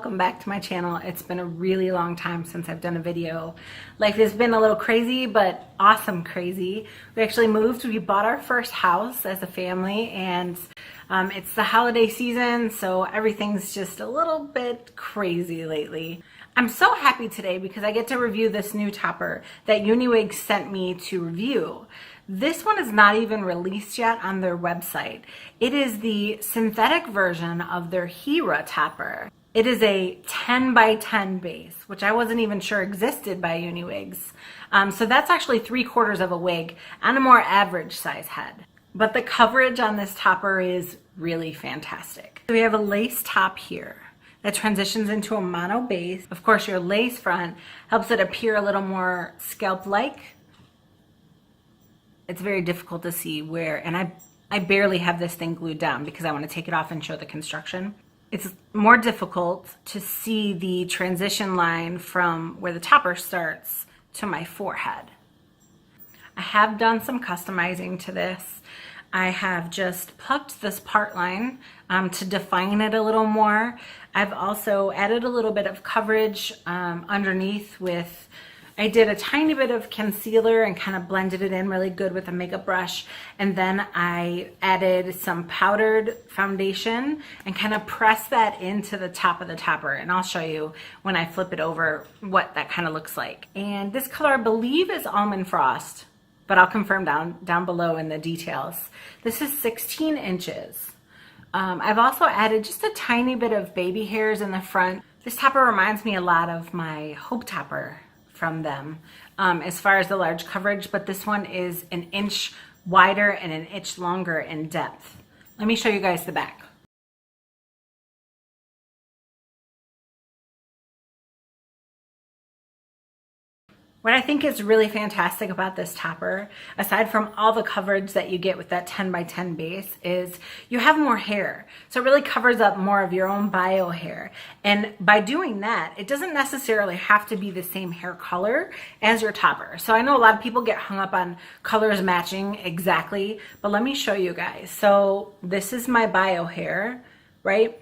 welcome back to my channel. It's been a really long time since I've done a video. Life has been a little crazy, but awesome crazy. We actually moved. We bought our first house as a family, and it's the holiday season, so everything's just a little bit crazy lately. I'm so happy today because I get to review this new topper that Uniwigs sent me to review. This one is not even released yet on their website. It is the synthetic version of their Hera topper. It is a 10 by 10 base, which I wasn't even sure existed by Uniwigs. So that's actually 3/4 of a wig on a more average size head. But the coverage on this topper is really fantastic. So we have a lace top here that transitions into a mono base. Of course, your lace front helps it appear a little more scalp-like. It's very difficult to see where, and I barely have this thing glued down because I want to take it off and show the construction. It's more difficult to see the transition line from where the topper starts to my forehead. I have done some customizing to this. I have just plucked this part line to define it a little more. I've also added a little bit of coverage underneath with, I did a tiny bit of concealer and kind of blended it in really good with a makeup brush. And then I added some powdered foundation and kind of pressed that into the top of the topper. And I'll show you when I flip it over what that kind of looks like. And this color, I believe, is Almond Frost, but I'll confirm down below in the details. This is 16 inches. I've also added just a tiny bit of baby hairs in the front. This topper reminds me a lot of my Hope topper from them as far as the large coverage, but this one is an inch wider and an inch longer in depth. Let me show you guys the back. What I think is really fantastic about this topper, aside from all the coverage that you get with that 10 by 10 base, is you have more hair. So it really covers up more of your own bio hair. And by doing that, it doesn't necessarily have to be the same hair color as your topper. So I know a lot of people get hung up on colors matching exactly, but let me show you guys. So this is my bio hair, right?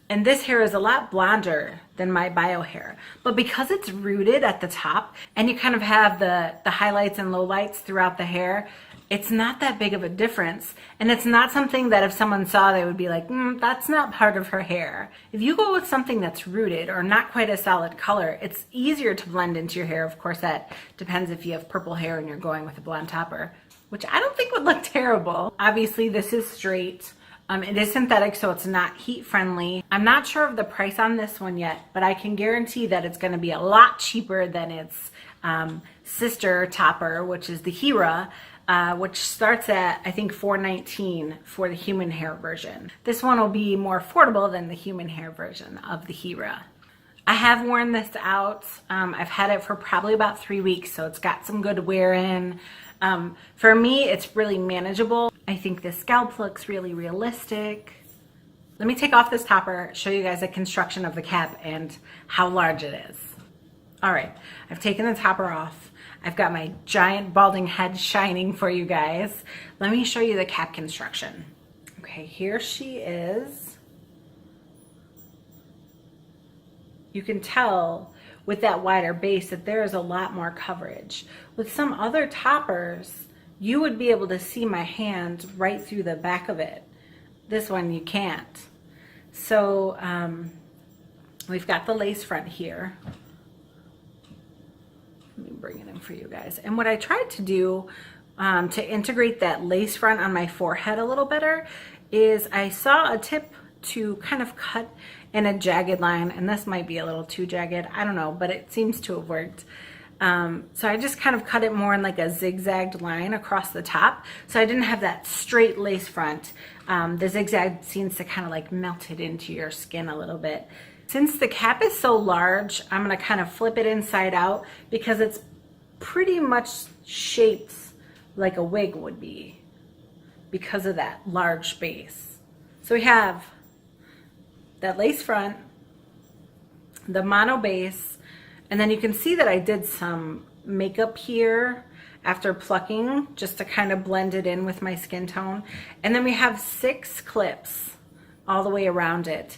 And this hair is a lot blonder than my bio hair. But because it's rooted at the top and you kind of have the highlights and lowlights throughout the hair, it's not that big of a difference. And it's not something that if someone saw, they would be like, that's not part of her hair. If you go with something that's rooted or not quite a solid color, it's easier to blend into your hair. Of course, that depends if you have purple hair and you're going with a blonde topper, which I don't think would look terrible. Obviously, this is straight. It is synthetic, so it's not heat friendly. I'm not sure of the price on this one yet, but I can guarantee that it's going to be a lot cheaper than its sister topper, which is the Hera, which starts at, I think, $4.19 for the human hair version. This one will be more affordable than the human hair version of the Hera. I have worn this out. I've had it for probably about 3 weeks, so it's got some good wear in. For me, it's really manageable. I think the scalp looks really realistic. Let me take off this topper, show you guys the construction of the cap and how large it is. All right, I've taken the topper off. I've got my giant balding head shining for you guys. Let me show you the cap construction. Okay, here she is. You can tell with that wider base that there is a lot more coverage. With some other toppers, you would be able to see my hand right through the back of it. This one you can't. So we've got the lace front here. Let me bring it in for you guys. And what I tried to do to integrate that lace front on my forehead a little better is I saw a tip to kind of cut in a jagged line, and this might be a little too jagged, I don't know, but it seems to have worked. So I just kind of cut it more in like a zigzagged line across the top, so I didn't have that straight lace front. The zigzag seems to kind of like melt it into your skin a little bit. Since the cap is so large, I'm going to kind of flip it inside out because it's pretty much shaped like a wig would be because of that large base. So we have that lace front, the mono base, and then you can see that I did some makeup here after plucking just to kind of blend it in with my skin tone. And then we have 6 clips all the way around it.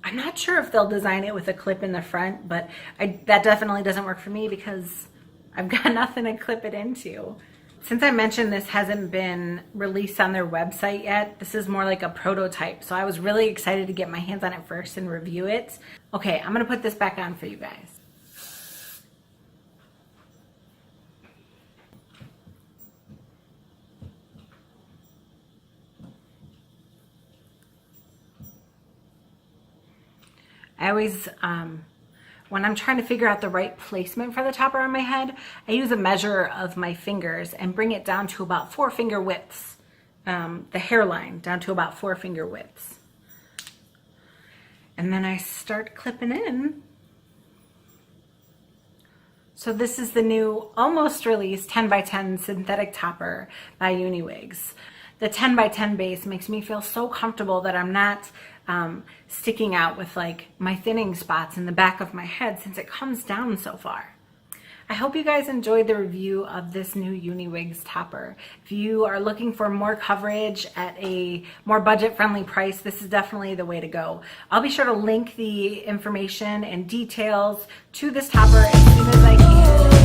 I'm not sure if they'll design it with a clip in the front, but that definitely doesn't work for me because I've got nothing to clip it into. Since I mentioned this hasn't been released on their website yet, this is more like a prototype. So I was really excited to get my hands on it first and review it. Okay, I'm gonna put this back on for you guys. I always, when I'm trying to figure out the right placement for the topper on my head, I use a measure of my fingers and bring it down to about 4 finger widths, the hairline down to about 4 finger widths. And then I start clipping in. So this is the new, almost released 10x10 synthetic topper by Uniwigs. The 10x10 base makes me feel so comfortable that I'm not sticking out with like my thinning spots in the back of my head since it comes down so far. I hope you guys enjoyed the review of this new Uniwigs topper. If you are looking for more coverage at a more budget-friendly price, this is definitely the way to go. I'll be sure to link the information and details to this topper as soon as I can.